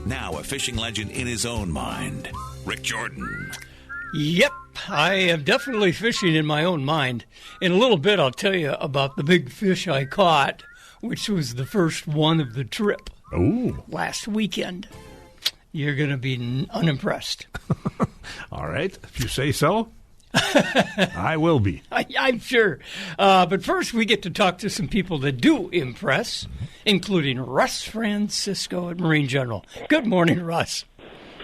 Now a fishing legend in his own mind, Rick Jordan. Yep, I am definitely fishing in my own mind. In a little bit, I'll tell you about the big fish I caught, which was the first one of the trip. Ooh. Last weekend. You're going to be unimpressed. All right, if you say so. I will be. I'm sure. But first, we get to talk to some people that do impress, including Russ Francisco at Marine General. Good morning, Russ.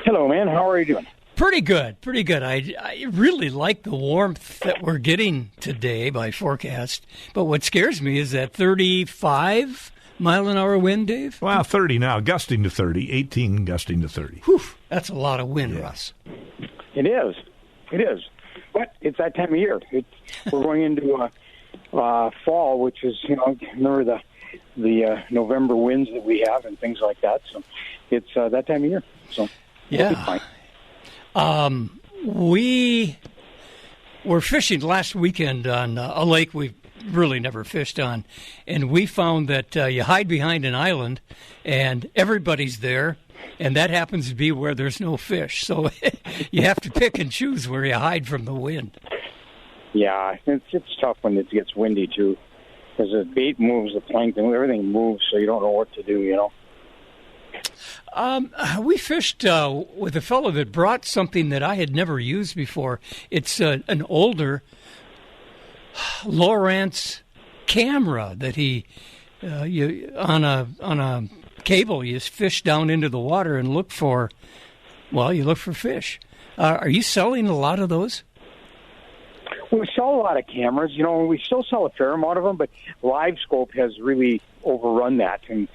Hello, man. How are you doing? Pretty good, pretty good. I really like the warmth that we're getting today by forecast. But what scares me is that 35-mile-an-hour wind, Dave. Well, 30 now, gusting to 30, 18 gusting to 30. Whew, that's a lot of wind, Russ. It is. It is. But it's that time of year. We're going into fall, which is, remember the November winds that we have and things like that. So it's that time of year. So yeah. We were fishing last weekend on a lake we've really never fished on, and we found that you hide behind an island, and everybody's there, and that happens to be where there's no fish. So you have to pick and choose where you hide from the wind. Yeah, it's tough when it gets windy, too, because the bait moves, the plankton, everything moves, so you don't know what to do, We fished with a fellow that brought something that I had never used before. It's an older Lowrance camera that he on a cable. You fish down into the water and look for fish. Are you selling a lot of those? We sell a lot of cameras. We still sell a fair amount of them, but LiveScope has really overrun that. And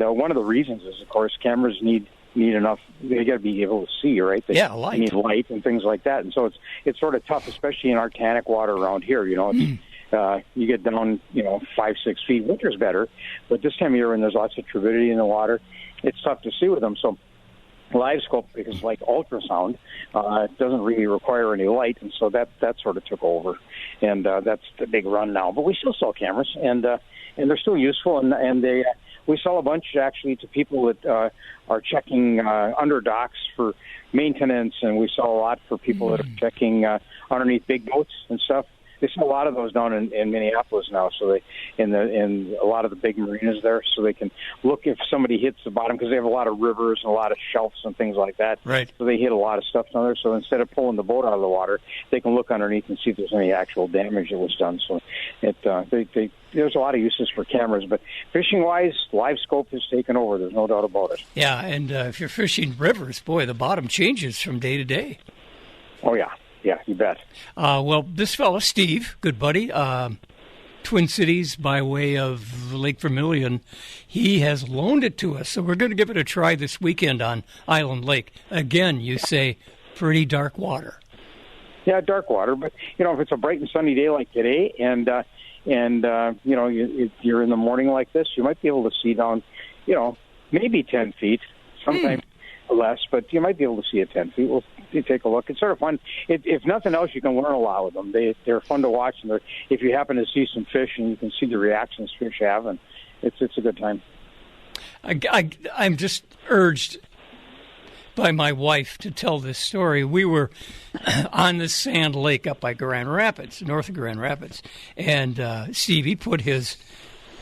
one of the reasons is, of course, cameras need enough. They got to be able to see, right? Light. They need light and things like that. And so it's sort of tough, especially in Arctic water around here. You get down, 5-6 feet. Winter's better, but this time of year when there's lots of turbidity in the water, it's tough to see with them. So LiveScope, because like ultrasound, it doesn't really require any light, and so that sort of took over, and that's the big run now. But we still sell cameras, and they're still useful, and we sell a bunch actually to people that are checking under docks for maintenance, and we sell a lot for people that are checking underneath big boats and stuff. They sell a lot of those down in Minneapolis now, so they in a lot of the big marinas there, so they can look if somebody hits the bottom, because they have a lot of rivers and a lot of shelves and things like that. Right. So they hit a lot of stuff down there. So instead of pulling the boat out of the water, they can look underneath and see if there's any actual damage that was done. So there's a lot of uses for cameras, but fishing-wise, LiveScope has taken over. There's no doubt about it. Yeah, and if you're fishing rivers, boy, the bottom changes from day to day. Oh, yeah. Yeah, you bet. Well, this fella, Steve, good buddy, Twin Cities by way of Lake Vermilion, he has loaned it to us. So we're going to give it a try this weekend on Island Lake. Again, you say pretty dark water. Yeah, dark water. But, if it's a bright and sunny day like today and if you're in the morning like this, you might be able to see down, maybe 10 feet, sometimes less, but you might be able to see at 10 feet. Well, you take a look. It's sort of fun. If nothing else, you can learn a lot with them. They're fun to watch, and if you happen to see some fish and you can see the reactions fish have, and it's a good time. I'm just urged by my wife to tell this story. We were on the Sand Lake up by Grand Rapids, north of Grand Rapids, and Stevie put his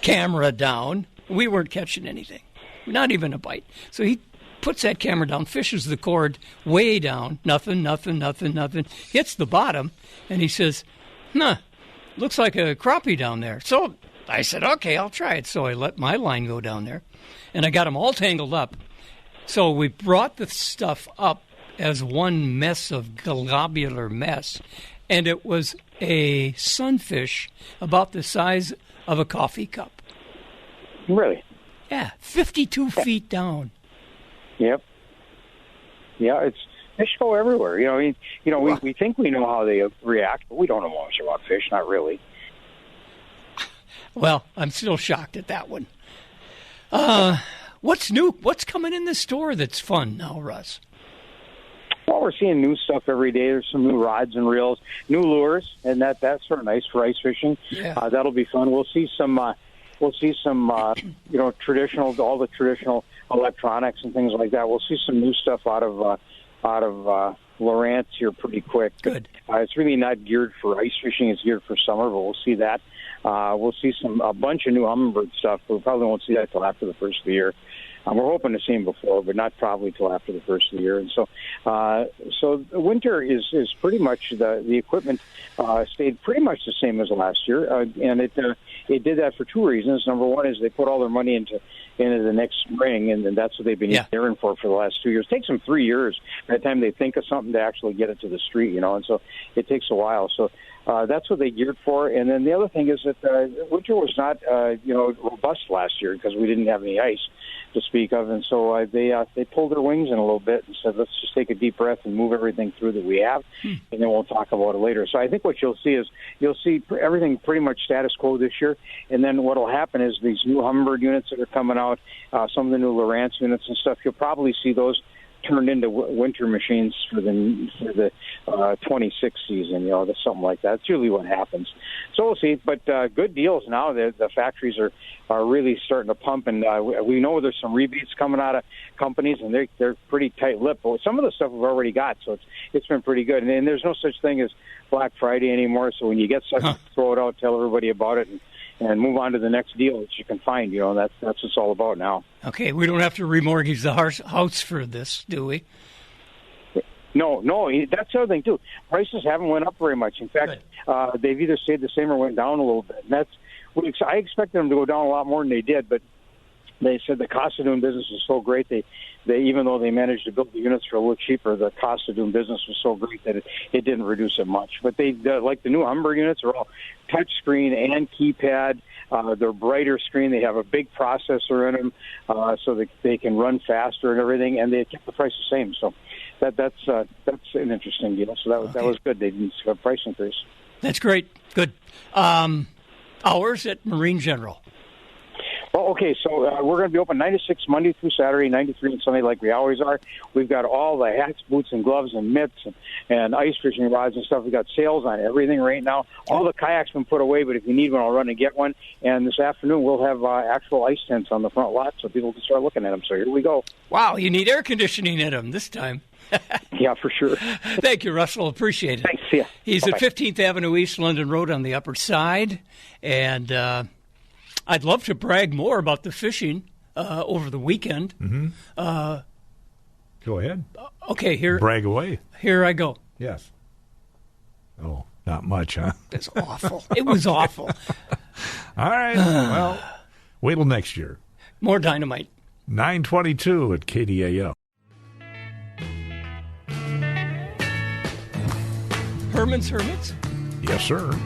camera down. We weren't catching anything, not even a bite. So he puts that camera down, fishes the cord way down, nothing, hits the bottom, and he says, looks like a crappie down there. So I said, okay, I'll try it. So I let my line go down there, and I got them all tangled up. So we brought the stuff up as one mess of globular mess, and it was a sunfish about the size of a coffee cup. Really? Yeah, 52 feet down. Yep. Yeah, fish go everywhere. We think we know how they react, but we don't know much about fish. Not really. Well, I'm still shocked at that one. What's new? What's coming in the store that's fun now, Russ? Well, we're seeing new stuff every day. There's some new rods and reels, new lures, and that's sort of nice for ice fishing. Yeah. That'll be fun. We'll see some we'll see some, all the traditional electronics and things like that. We'll see some new stuff out of Lowrance here pretty quick. Good. It's really not geared for ice fishing; it's geared for summer. But we'll see that. We'll see a bunch of new Humminbird stuff. We probably won't see that till after the first of the year. We're hoping to see them before, but not probably till after the first of the year. And so the winter is pretty much the equipment stayed pretty much the same as last year, and it did that for two reasons. Number one is they put all their money into the next spring, and that's what they've been gearing for the last 2 years. It takes them 3 years by the time they think of something to actually get it to the street, and so it takes a while. So that's what they geared for. And then the other thing is that winter was not robust last year because we didn't have any ice to speak of, and so they pulled their wings in a little bit and said, let's just take a deep breath and move everything through that we have, and then we'll talk about it later. So I think what you'll see everything pretty much status quo this year, and then what will happen is these new Humminbird units that are coming out, some of the new Lowrance units and stuff, you'll probably see those turned into winter machines for the 26 season, something like that. That's usually what happens. So we'll see, but good deals now. The factories are really starting to pump, and we know there's some rebates coming out of companies, and they're pretty tight-lipped. But some of the stuff we've already got, so it's been pretty good. And there's no such thing as Black Friday anymore, so when you get stuff, throw it out, tell everybody about it, and move on to the next deal that you can find. That's what it's all about now. Okay, we don't have to remortgage the house for this, do we? No, that's the other thing, too. Prices haven't went up very much. In fact, they've either stayed the same or went down a little bit. And I expected them to go down a lot more than they did, but they said the cost of doing business was so great, they even though they managed to build the units for a little cheaper, the cost of doing business was so great that it didn't reduce it much. But like the new Humminbird units are all touch screen and keypad. They're brighter screen. They have a big processor in them, so that they can run faster and everything, and they kept the price the same. So that's an interesting deal. So that was good. They didn't have a price increase. That's great. Good. Hours at Marine General. Well, okay, so we're going to be open 9 to 6 Monday through Saturday, 9 to 3 on Sunday like we always are. We've got all the hats, boots, and gloves and mitts and ice fishing rods and stuff. We've got sales on everything right now. All the kayaks been put away, but if you need one, I'll run and get one. And this afternoon we'll have actual ice tents on the front lot so people can start looking at them. So here we go. Wow, you need air conditioning in them this time. Yeah, for sure. Thank you, Russell. Appreciate it. Thanks. See ya. He's Bye-bye. at 15th Avenue East, London Road on the Upper Side. And I'd love to brag more about the fishing over the weekend. Mm-hmm. Go ahead. Okay, here. Brag away. Here I go. Yes. Oh, not much, huh? It's awful. It was awful. All right. Well, wait till next year. More dynamite. 9:22 at KDAL. Herman's Hermits? Yes, sir.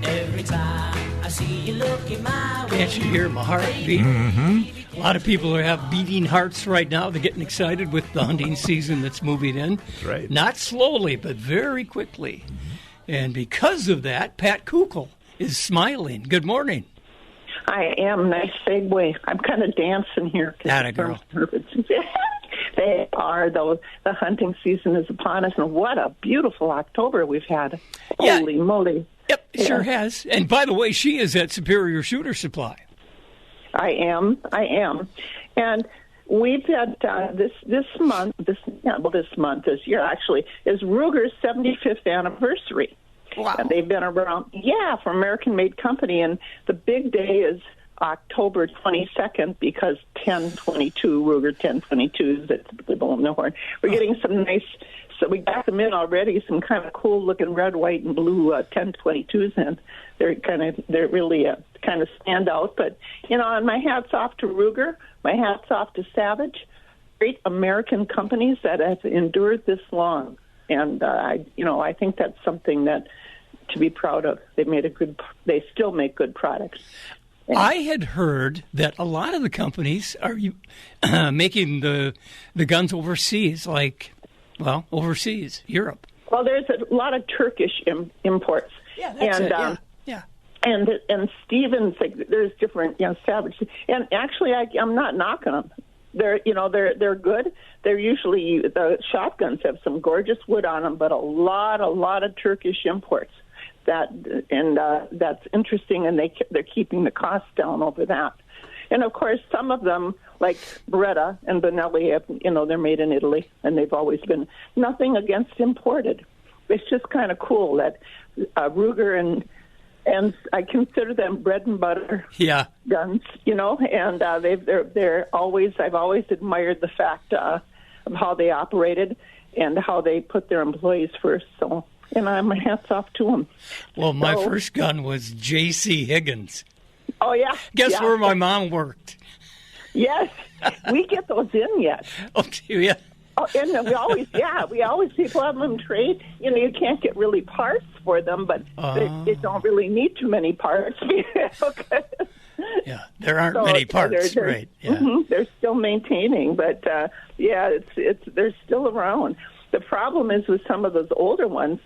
Every time I see you looking my way. Can't you hear my heart beat? Mm-hmm. A lot of people have beating hearts right now. They're getting excited with the hunting season that's moving in. That's right. Not slowly, but very quickly. And because of that, Pat Kukl is smiling. Good morning. I am. Nice segue. I'm kind of dancing here. Atta girl. They are, though. The hunting season is upon us, and what a beautiful October we've had. Yeah. Holy moly. Yep, it sure has. And by the way, she is at Superior Shooter Supply. I am. And we've had this year, actually, is Ruger's 75th anniversary. Wow. And they've been around, for American-made company, and the big day is October 22nd because 1022, Ruger 1022s that typically blow in the horn. We're getting some nice, so we got them in already, some kind of cool-looking red, white, and blue 1022s, and they're really kind of stand out. But, and my hat's off to Ruger, my hat's off to Savage, great American companies that have endured this long. And, I think that's something that to be proud of. They still make good products. I had heard that a lot of the companies are making the guns overseas, overseas, Europe. Well, there's a lot of Turkish imports. Yeah, that's it. Yeah. And Stevens, there's different, Savage. And actually, I'm not knocking them. They're good. They're usually, the shotguns have some gorgeous wood on them, but a lot of Turkish imports. that's interesting, and they're keeping the cost down over that. And of course, some of them, like Beretta and Benelli, they're made in Italy, and they've always been. Nothing against imported. It's just kind of cool that Ruger and I consider them bread and butter guns, and they're always. I've always admired the fact of how they operated and how they put their employees first. So, my hats off to them. Well, my first gun was J.C. Higgins. Oh yeah. Guess where my mom worked? Yes, we get those in yet. Oh, do you? Oh, and we always people have them trade. You can't get really parts for them, but they don't really need too many parts. Okay. Yeah, there aren't many parts, right? Yeah. They're still maintaining, but they're still around. The problem is with some of those older ones,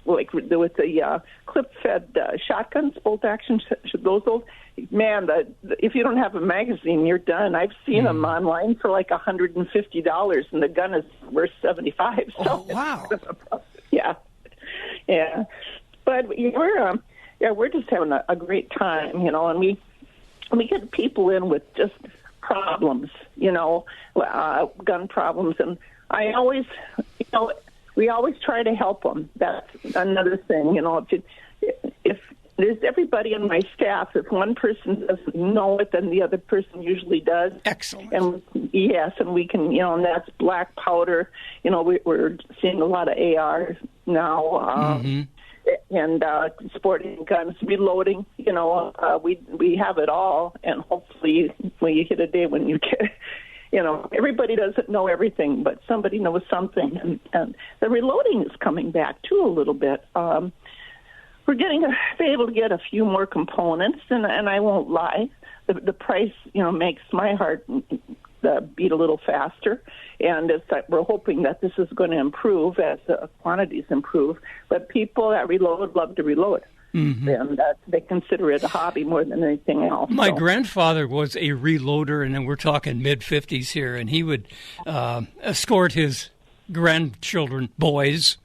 like with the clip-fed shotguns, bolt-action, those old. Man, if you don't have a magazine, you're done. I've seen them online for like $150, and the gun is worth $75. So oh, wow! Yeah. But we're just having a great time, and we get people in with just problems, gun problems, and I always, we always try to help them. That's another thing, if there's everybody on my staff. If one person doesn't know it, then the other person usually does. Excellent. And yes, and we can, and that's black powder. We're seeing a lot of AR now, and sporting guns, reloading. We have it all, and hopefully, when you hit a day when you get. Everybody doesn't know everything, but somebody knows something, and the reloading is coming back too a little bit. We're be able to get a few more components, and I won't lie, the price makes my heart beat a little faster, and we're hoping that this is going to improve as the quantities improve. But people that reload love to reload. And they consider it a hobby more than anything else. My grandfather was a reloader, and then we're talking mid-50s here, and he would escort his grandchildren, boys,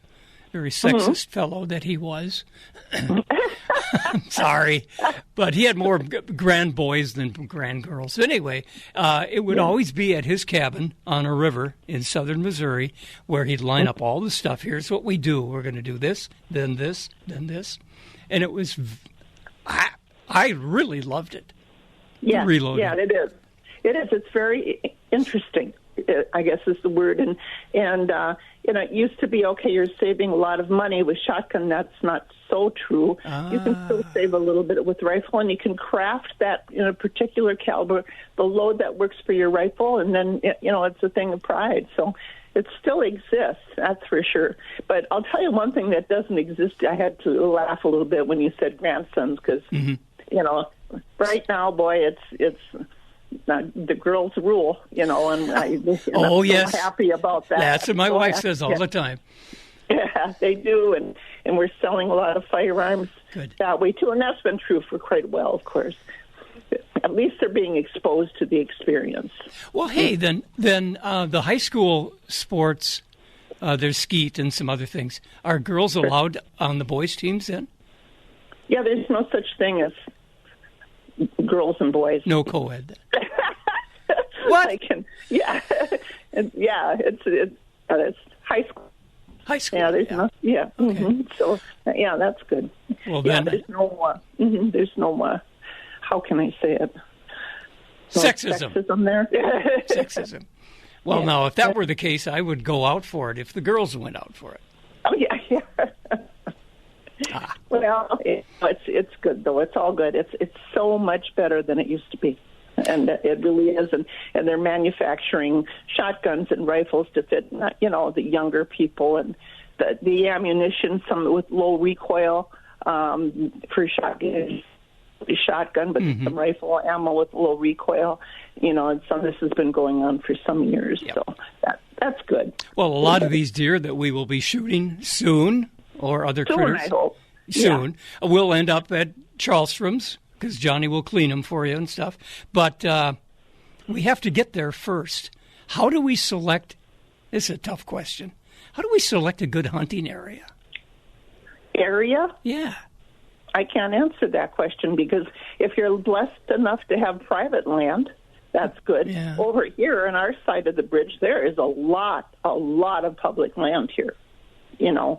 very sexist fellow that he was. I'm sorry, but he had more grand boys than grand girls. Anyway, it would always be at his cabin on a river in southern Missouri where he'd line up all the stuff. Here's what we do. We're going to do this, then this, then this. And it was, I really loved it. Yeah, reloading. Yeah, it is. It is. It's very interesting, I guess is the word. And it used to be, okay, you're saving a lot of money with shotgun. That's not so true. You can still save a little bit with rifle, and you can craft that in a particular caliber, the load that works for your rifle, and then, it's a thing of pride. So it still exists, that's for sure. But I'll tell you one thing that doesn't exist. I had to laugh a little bit when you said grandsons, because, right now, boy, it's the girls rule, and I'm so happy about that. That's what my wife says all the time. Yeah, they do, and we're selling a lot of firearms that way, too, and that's been true for quite a while, of course. At least they're being exposed to the experience. Well, hey, then the high school sports, there's skeet and some other things. Are girls allowed on the boys' teams then? Yeah, there's no such thing as girls and boys. No co-ed. What? It's high school. High school. Yeah, there's no. Yeah. Okay. So that's good. Well, then there's no. There's no. How can I say it? Sexism there. Sexism. Well, now, if that were the case, I would go out for it if the girls went out for it. Oh, yeah. Well, it's good, though. It's all good. It's so much better than it used to be. And it really is. And they're manufacturing shotguns and rifles to fit, the younger people. And the ammunition, some with low recoil for shotgun, but some rifle ammo with low recoil. And some of this has been going on for some years. Yep. So that's good. Well, a lot of these deer that we will be shooting soon, or other critters, I hope. Soon, will end up at Charleston's, because Johnny will clean them for you and stuff. But we have to get there first. How do we select? This is a tough question. How do we select a good hunting area? area? Yeah. I can't answer that question because if you're blessed enough to have private land, that's good. Yeah. Over here on our side of the bridge, there is a lot of public land here. You know,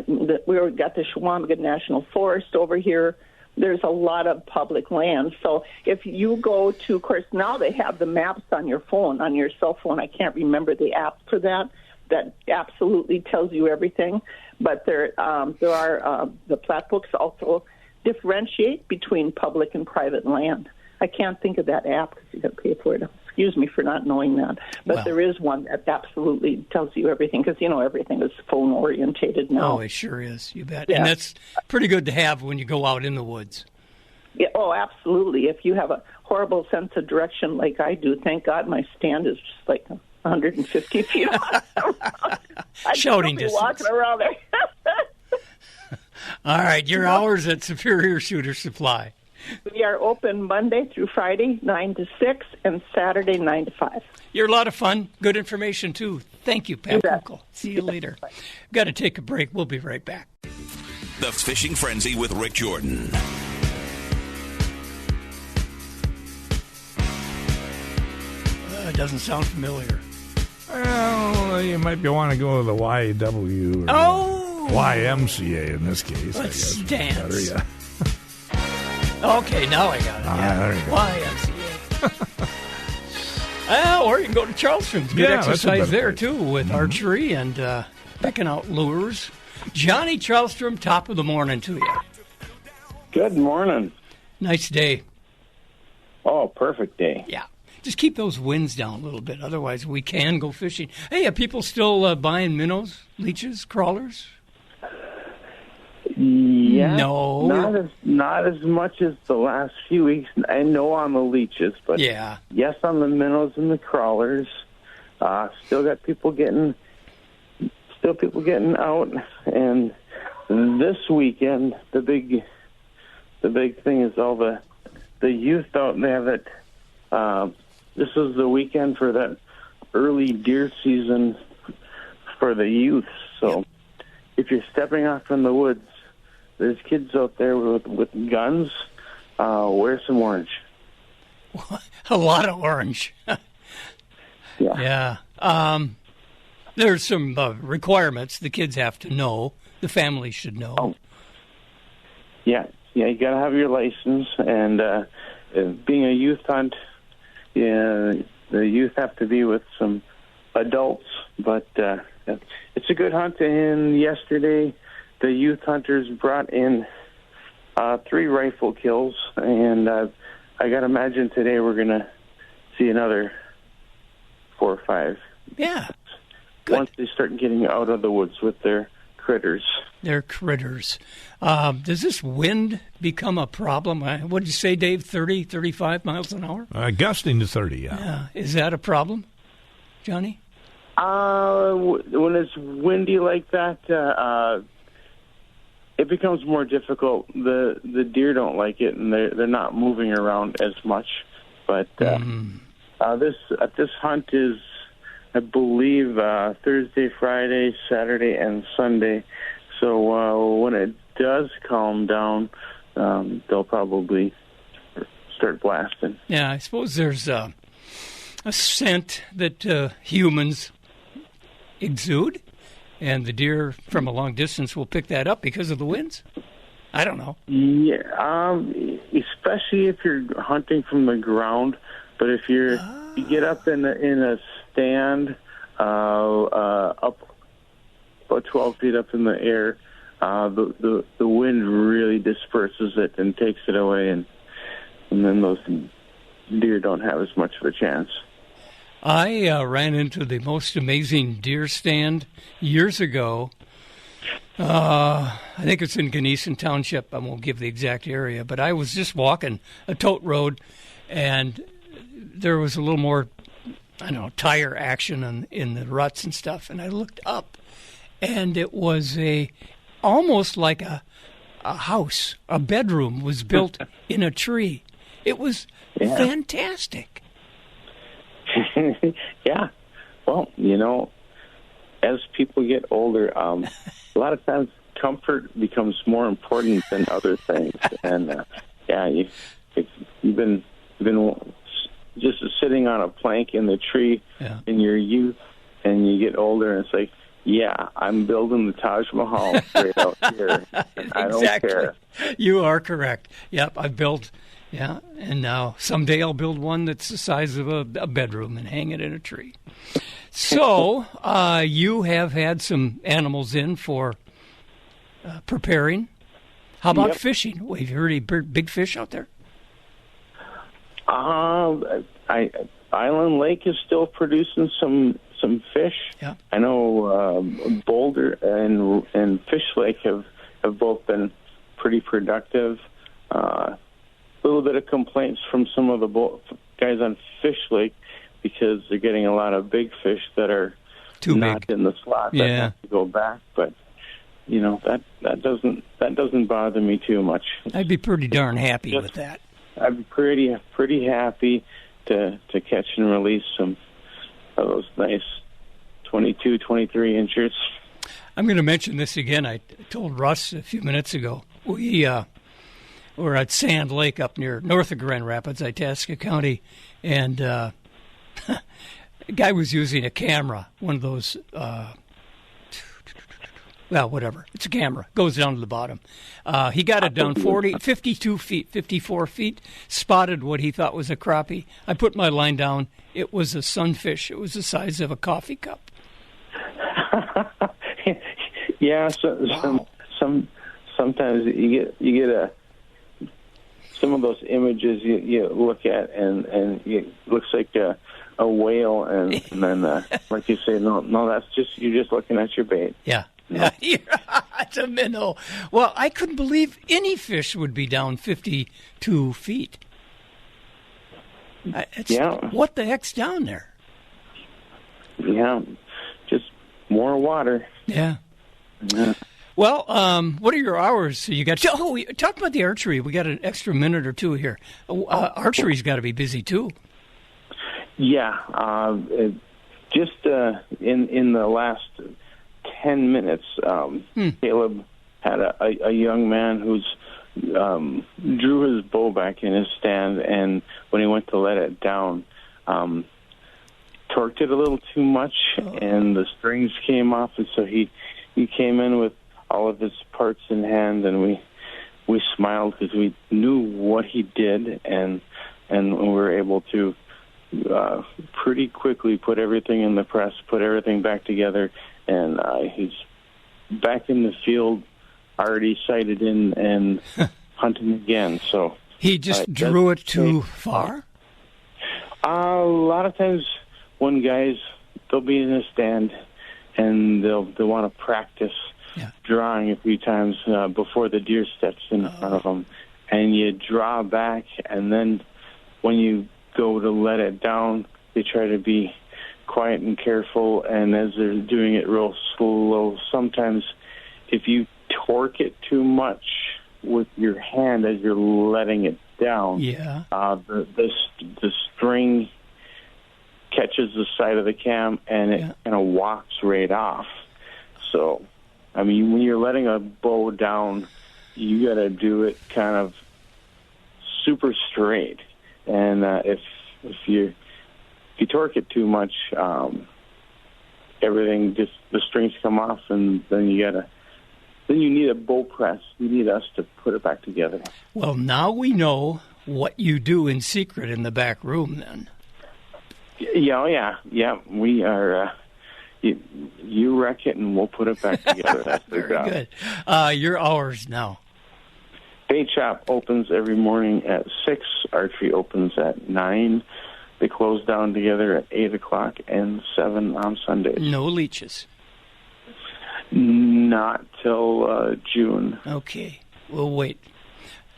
we've got the Chequamegon National Forest over here. There's a lot of public land. So if you go to, of course, now they have the maps on your phone, on your cell phone. I can't remember the app for that. That absolutely tells you everything. But there are the plat books also differentiate between public and private land. I can't think of that app because you got to pay for it. Excuse me for not knowing that. But there is one that absolutely tells you everything because, you know, everything is phone orientated now. Oh, it sure is. You bet. Yeah. And that's pretty good to have when you go out in the woods. Yeah, oh, absolutely. If you have a horrible sense of direction like I do, thank God my stand is just like 150 feet off. I'd Shouting still be distance. walking around there. All right, your hours at Superior Shooter Supply. We are open Monday through Friday, 9 to 6, and Saturday, 9 to 5. You're a lot of fun. Good information, too. Thank you, Pat Kunkel. See you later. Got to take a break. We'll be right back. The Fishing Frenzy with Rick Jordan. Doesn't sound familiar. Well, you might want to go with the YW or YMCA in this case. Let's I guess. dance. Better, yeah. Okay, now I got it. Yeah. There you go. YMCA. Or you can go to Charleston's. Good Yeah, that's a exercise better there, place. too, with archery and picking out lures. Johnny Charlstrom, top of the morning to you. Good morning. Nice day. Oh, perfect day. Yeah. Just keep those winds down a little bit. Otherwise, we can go fishing. Hey, are people still buying minnows, leeches, crawlers? Yeah. No. Not as much as the last few weeks. I know on the leeches, but Yeah. yes, on the minnows and the crawlers. Still got people getting out, and this weekend the big thing is all the youth out there that this is the weekend for that early deer season for the youth. So if you're stepping off in the woods, there's kids out there with guns. Wear some orange. A lot of orange. Yeah. Yeah. There's some requirements the kids have to know. The family should know. Oh. Yeah. You got to have your license, and being a youth hunt, the youth have to be with some adults. But it's a good hunt. And yesterday, the youth hunters brought in 3 rifle kills, and I got to imagine today we're going to see another 4 or 5. Yeah. Good. Once they start getting out of the woods with their critters. They're critters. Does this wind become a problem? What did you say, Dave? 30, 35 miles an hour? Gusting to 30, yeah. Yeah. Is that a problem, Johnny? When it's windy like that, it becomes more difficult. The deer don't like it, and they're not moving around as much. But this hunt is, I believe, Thursday, Friday, Saturday, and Sunday. So when it does calm down, they'll probably start blasting. Yeah, I suppose there's a scent that humans exude, and the deer from a long distance will pick that up because of the winds. I don't know. Yeah, especially if you're hunting from the ground. But if you get up in a stand up about 12 feet up in the air, the wind really disperses it and takes it away, and then those deer don't have as much of a chance. I ran into the most amazing deer stand years ago. I think it's in Gneeson Township. I won't give the exact area, but I was just walking a tote road, and there was a little more, tire action in the ruts and stuff. And I looked up, and it was almost like a house, a bedroom was built in a tree. It was fantastic. Yeah. Well, as people get older, a lot of times comfort becomes more important than other things. And you've been just sitting on a plank in the tree in your youth, and you get older, and it's like, yeah, I'm building the Taj Mahal right out here. I don't care. You are correct. Yep, I've built, and now someday I'll build one that's the size of a bedroom and hang it in a tree. So you have had some animals in for preparing. How about fishing? Have you heard any big fish out there? Island Lake is still producing some fish. Yeah. I know Boulder and Fish Lake have both been pretty productive. A little bit of complaints from some of the guys on Fish Lake because they're getting a lot of big fish that are not in the slot that have to go back. But that doesn't bother me too much. I'd be pretty darn happy with that. I'd be pretty happy to catch and release some of those nice 22, 23 inches. I'm going to mention this again. I told Russ a few minutes ago. We were at Sand Lake up near north of Grand Rapids, Itasca County, and a guy was using a camera, one of those, whatever. It's a camera. Goes down to the bottom. He got it down 52 feet, 54 feet, spotted what he thought was a crappie. I put my line down. It was a sunfish. It was the size of a coffee cup. Sometimes you get some of those images you look at and it looks like a whale, and then like you say, no, that's just you're just looking at your bait. Yeah. No. It's a minnow. Well, I couldn't believe any fish would be down 52 feet. What the heck's down there? Yeah, just more water. Yeah. Well, what are your hours? So you got talk about the archery. We got an extra minute or two here. Archery's got to be busy too. Yeah, just in the last 10 minutes, Caleb had a young man who's drew his bow back in his stand, and when he went to let it down, torqued it a little too much, and the strings came off, and so he came in with all of his parts in hand, and we smiled because we knew what he did, and we were able to pretty quickly put everything in the press, put everything back together, and he's back in the field, already sighted in and hunting again. So he just drew it too far? A lot of times when guys, they'll be in a stand and they'll want to practice drawing a few times before the deer steps in front of them, and you draw back, and then when you go to let it down, they try to be quiet and careful, and as they're doing it real slow, sometimes if you torque it too much with your hand as you're letting it down, the string catches the side of the cam and it kind of walks right off. So, I mean, when you're letting a bow down, you got to do it kind of super straight, and if you torque it too much, everything the strings come off, and then you need a bow press. You need us to put it back together. Well, now we know what you do in secret in the back room, then. Yeah. We are. You wreck it, and we'll put it back together. That's very good. Your hours now. Bait shop opens every morning at 6. Archery opens at 9. They close down together at 8 o'clock and 7 on Sundays. No leeches. Not till June. Okay, we'll wait.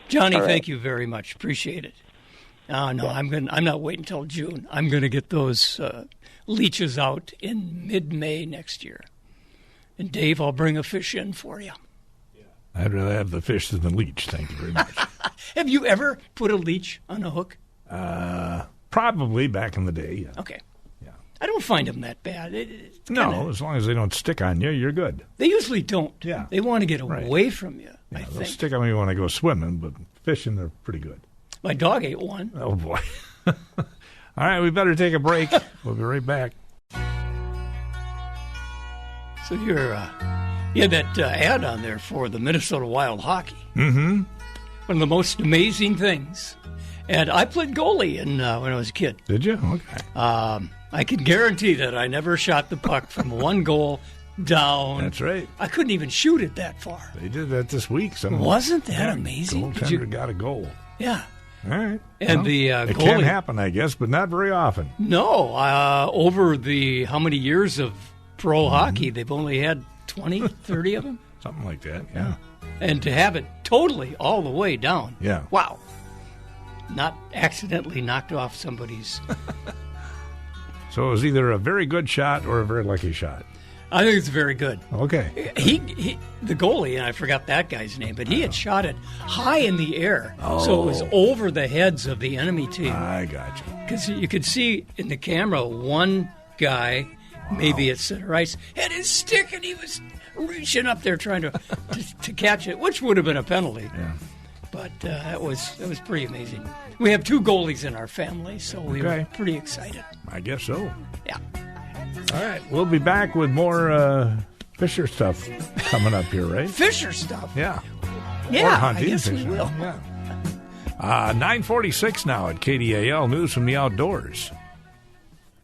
Johnny, thank you very much. Appreciate it. I'm not waiting until June. I'm going to get those leeches out in mid-May next year. And Dave, I'll bring a fish in for you. I'd rather have the fish than the leech. Thank you very much. Have you ever put a leech on a hook? Probably back in the day. Yeah. Okay. Yeah. I don't find them that bad. No, as long as they don't stick on you, you're good. They usually don't. Yeah. They want to get away from you, Yeah, I they'll think. stick on you when I go swimming, but fishing, they're pretty good. My dog ate one. Oh, boy. All right, we better take a break. We'll be right back. So you had that ad on there for the Minnesota Wild Hockey. Mm-hmm. One of the most amazing things. And I played goalie when I was a kid. Did you? Okay. I can guarantee that I never shot the puck from one goal down. That's right. I couldn't even shoot it that far. They did that this week. Wasn't that amazing? Goaltender got a goal. Yeah. All right. And the it goalie, can happen, I guess, but not very often. No. Over the how many years of pro hockey, they've only had 20, 30 of them. Something like that, yeah. And to have it totally all the way down. Yeah. Wow. Not accidentally knocked off somebody's. So it was either a very good shot or a very lucky shot. I think it's very good. Okay. He the goalie, and I forgot that guy's name, but he had shot it high in the air. So it was over the heads of the enemy team. I got you. Because you could see in the camera one guy, maybe at center ice, had his stick and he was reaching up there trying to catch it, which would have been a penalty. Yeah. But that was pretty amazing. We have 2 goalies in our family, so we were pretty excited. I guess so. Yeah. All right. We'll be back with more Fisher stuff coming up here, right? Fisher stuff. Yeah. Yeah, or hunting, I guess we fishing. will. Yeah. 9:46 now at KDAL News from the Outdoors.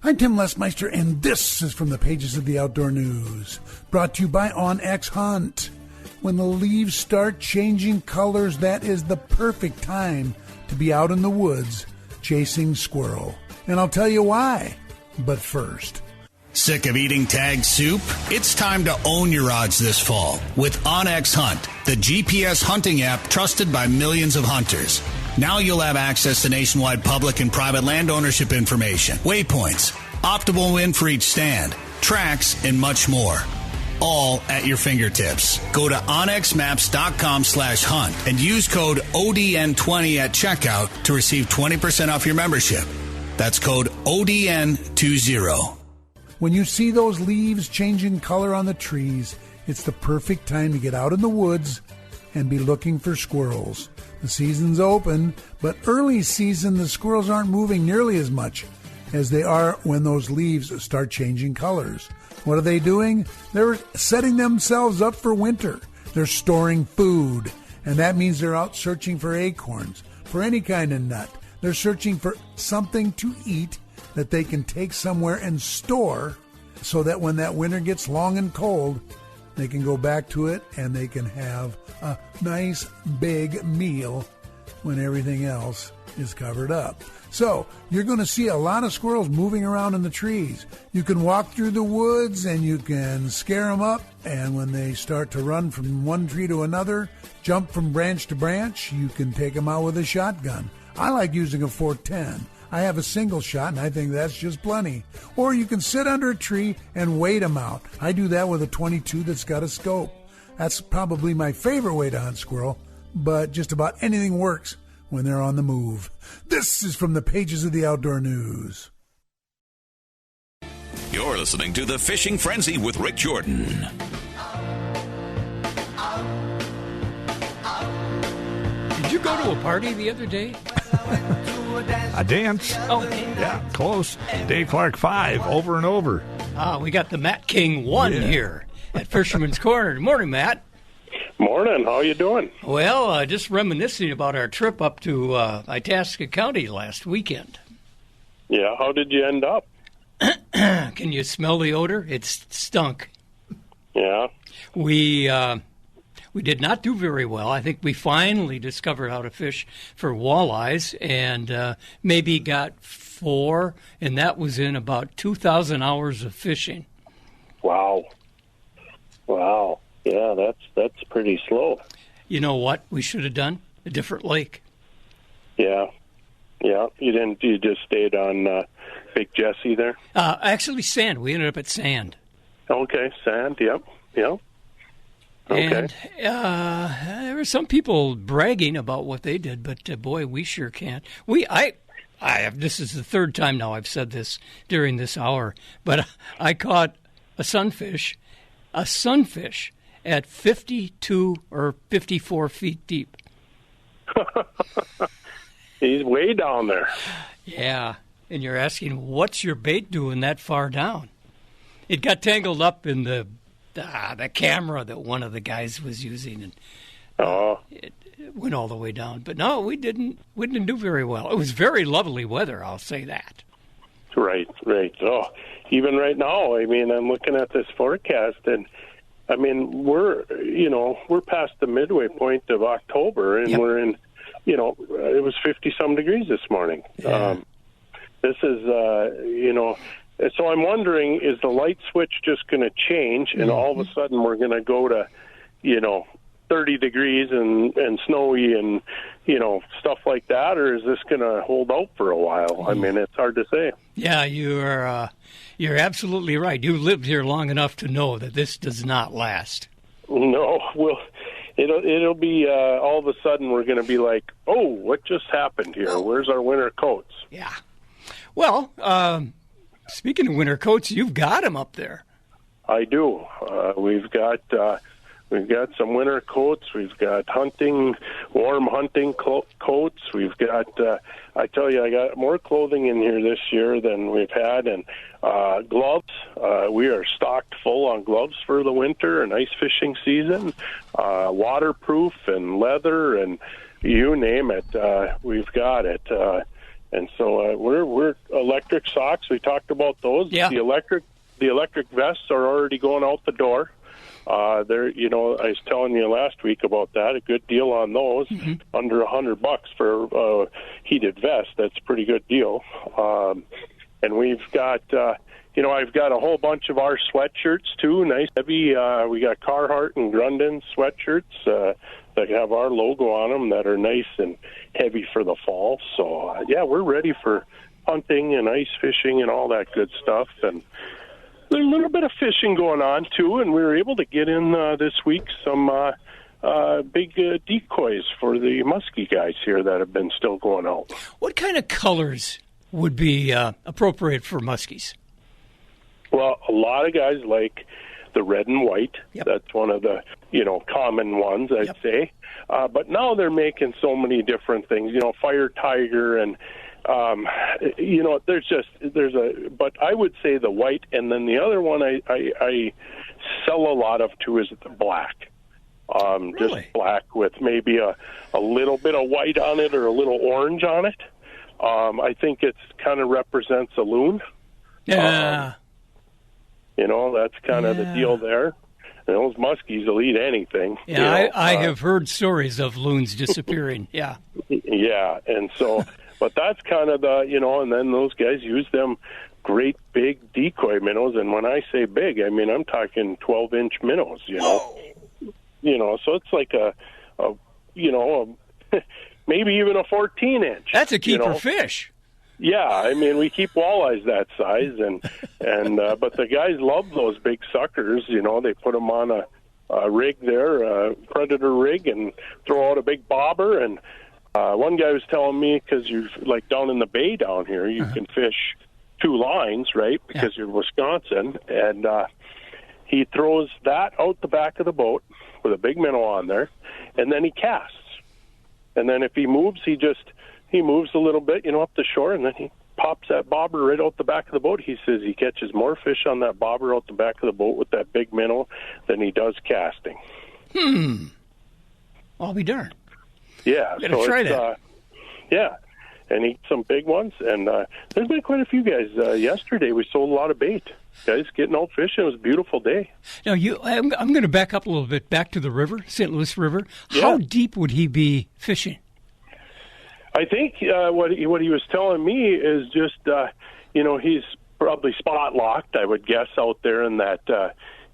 I'm Tim Lesmeister, and this is from the pages of the Outdoor News, brought to you by OnX Hunt. When the leaves start changing colors, that is the perfect time to be out in the woods chasing squirrel. And I'll tell you why. But first, sick of eating tagged soup? It's time to own your odds this fall with OnX Hunt, the GPS hunting app trusted by millions of hunters. Now you'll have access to nationwide public and private land ownership information, waypoints, optimal wind for each stand, tracks, and much more. All at your fingertips. Go to onxmaps.com/hunt and use code ODN20 at checkout to receive 20% off your membership. That's code ODN20. when you see those leaves changing color on the trees, it's the perfect time to get out in the woods and be looking for squirrels. The season's open, but early season, the squirrels aren't moving nearly as much as they are when those leaves start changing colors. What are they doing? They're setting themselves up for winter. They're storing food, and that means they're out searching for acorns, for any kind of nut. They're searching for something to eat that they can take somewhere and store so that when that winter gets long and cold, they can go back to it and they can have a nice big meal when everything else is covered up. So you're going to see a lot of squirrels moving around in the trees. You can walk through the woods and you can scare them up. And when they start to run from one tree to another, jump from branch to branch, you can take them out with a shotgun. I like using a 410. I have a single shot, and I think that's just plenty. Or you can sit under a tree and wait them out. I do that with a 22 that's got a scope. That's probably my favorite way to hunt squirrel, but just about anything works when they're on the move. This is from the pages of the Outdoor News. You're listening to The Fishing Frenzy with Rick Jordan. Did you go to a party the other day? A dance. Oh, Yeah, close. Dave Clark 5, over and over. we got the Matt King 1 here at Fisherman's Corner. Good morning, Matt. Morning. How you doing? Well, just reminiscing about our trip up to Itasca County last weekend. Yeah. How did you end up? Can you smell the odor? It stunk. Yeah. We did not do very well. I think we finally discovered how to fish for walleyes and maybe got 4, and that was in about 2,000 hours of fishing. Wow. Yeah, that's pretty slow. You know what we should have done? A different lake. Yeah. You didn't. You just stayed on Big Jesse there. Actually, sand. We ended up at sand. Okay, sand. Yep. Okay. And there were some people bragging about what they did, but boy, we sure can't. This is the third time now I've said this during this hour, but I caught a sunfish at 52 or 54 feet deep. He's way down there. Yeah, and you're asking, what's your bait doing that far down? It got tangled up in the camera that one of the guys was using, and it went all the way down. But no, we didn't do very well. It was very lovely weather, I'll say that. Right. Oh, even right now, I mean, I'm looking at this forecast, and I mean, we're past the midway point of October, and we're in, it was 50-some degrees this morning. Yeah. This is, so I'm wondering, is the light switch just going to change, and all of a sudden we're going to go to, 30 degrees and snowy and, stuff like that, or is this going to hold out for a while? I mean, it's hard to say. Yeah, you're absolutely right. You lived here long enough to know that this does not last. No, well, it'll be all of a sudden we're going to be like, oh, what just happened here? Where's our winter coats? Yeah. Well, speaking of winter coats, you've got them up there. I do. We've got some winter coats. We've got warm hunting coats. We've got, I tell you, I got more clothing in here this year than we've had. And gloves. We are stocked full on gloves for the winter and ice fishing season. Waterproof and leather and you name it. We've got it. And so we're electric socks. We talked about those. Yeah. The electric vests are already going out the door. I was telling you last week about that. A good deal on those, under $100 for a heated vest. That's a pretty good deal. And we've got, I've got a whole bunch of our sweatshirts too. Nice, heavy. We got Carhartt and Grundon sweatshirts that have our logo on them that are nice and heavy for the fall. So we're ready for hunting and ice fishing and all that good stuff. And there's a little bit of fishing going on, too, and we were able to get in this week some big decoys for the muskie guys here that have been still going out. What kind of colors would be appropriate for muskies? Well, a lot of guys like the red and white. Yep. That's one of the, common ones, I'd say. But now they're making so many different things, fire tiger and but I would say the white, and then the other one I sell a lot of too is the black. Really? Just black with maybe a little bit of white on it or a little orange on it. I think it kind of represents a loon. Yeah. That's kind of the deal there. And those muskies will eat anything. Yeah, I have heard stories of loons disappearing. Yeah. Yeah, and so... But that's kind of the, and then those guys use them great big decoy minnows. And when I say big, I mean, I'm talking 12-inch minnows, So it's like a maybe even a 14-inch. That's a keeper fish. Yeah, I mean, we keep walleyes that size. And but the guys love those big suckers. They put them on a rig there, a predator rig, and throw out a big bobber. And one guy was telling me, because you're like down in the bay down here, you can fish 2 lines, right? Because you're Wisconsin, and he throws that out the back of the boat with a big minnow on there, and then he casts. And then if he moves, he moves a little bit, up the shore, and then he pops that bobber right out the back of the boat. He says he catches more fish on that bobber out the back of the boat with that big minnow than he does casting. I'll be darned. Yeah, so try that. And eat some big ones. And there's been quite a few guys. Yesterday we sold a lot of bait. Guys getting out fishing. It was a beautiful day. Now, I'm going to back up a little bit, back to the river, St. Louis River. Yeah. How deep would he be fishing? I think what he was telling me is just, he's probably spot locked, I would guess, out there in that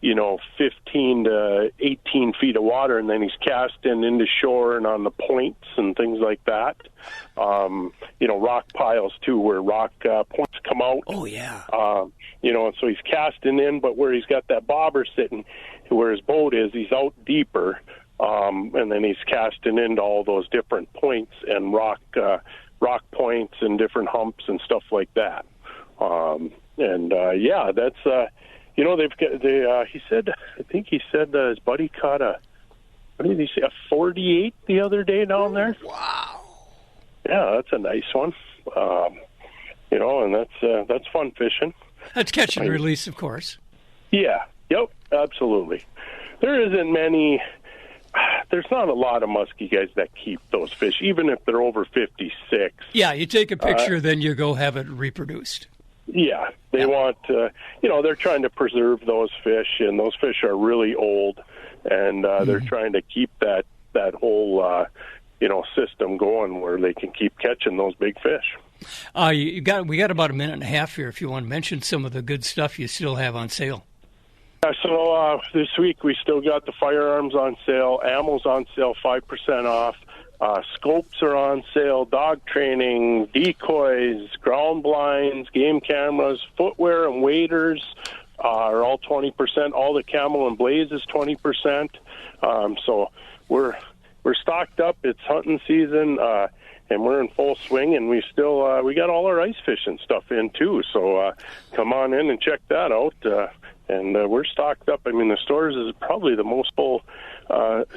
15 to 18 feet of water, and then he's casting into shore and on the points and things like that. Rock piles, too, where rock points come out. Oh, yeah. And so he's casting in, but where he's got that bobber sitting, where his boat is, he's out deeper, and then he's casting into all those different points and rock rock points and different humps and stuff like that. That's he said, I think he said his buddy caught a 48 the other day down there. Wow. Yeah, that's a nice one. And that's fun fishing. That's catch and release, of course. Yeah. Yep. Absolutely. There's not a lot of muskie guys that keep those fish, even if they're over 56. Yeah, you take a picture, then you go have it reproduced. Yeah, they want, they're trying to preserve those fish, and those fish are really old, and they're trying to keep that whole, system going where they can keep catching those big fish. We got about a minute and a half here if you want to mention some of the good stuff you still have on sale. So this week we still got the firearms on sale, ammo's on sale 5% off, scopes are on sale, dog training, decoys, ground blinds, game cameras, footwear and waders are all 20%. All the Camel and Blaze is 20%. So we're stocked up. It's hunting season, and we're in full swing. And we still we got all our ice fishing stuff in too. So come on in and check that out. And we're stocked up. I mean, the stores is probably the most full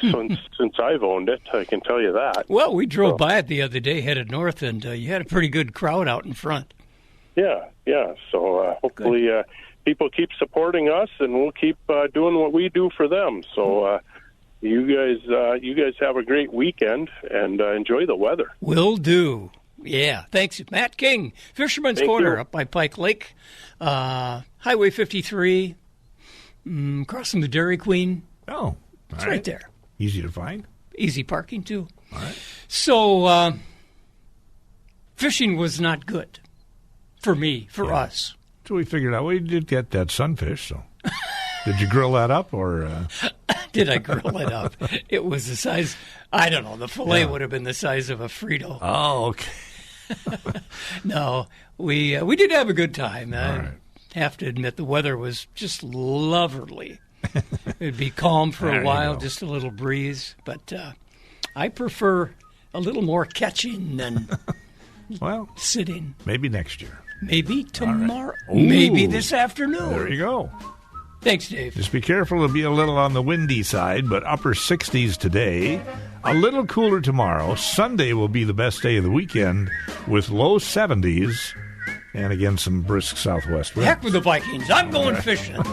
since I've owned it. I can tell you that. Well, we drove by it the other day, headed north, and you had a pretty good crowd out in front. Yeah. So hopefully people keep supporting us, and we'll keep doing what we do for them. So you guys have a great weekend and enjoy the weather. Will do. Yeah, thanks, Matt King, Fisherman's Corner up by Pike Lake, Highway 53, crossing the Dairy Queen. Oh, it's right there. Easy to find. Easy parking too. All right. So fishing was not good for me, for us. So we figured out we did get that sunfish. So did you grill that up or? Did I grill it up? It was the size. I don't know. The fillet would have been the size of a Frito. Oh, okay. No, we did have a good time. I right. have to admit the weather was just lovely. It'd be calm for a while, just a little breeze. But I prefer a little more catching than sitting. Maybe next year. Maybe tomorrow. Right. Maybe this afternoon. There you go. Thanks, Dave. Just be careful. It'll be a little on the windy side, but upper 60s today. A little cooler tomorrow. Sunday will be the best day of the weekend with low 70s. And again, some brisk southwest winds. Heck with the Vikings. I'm going fishing.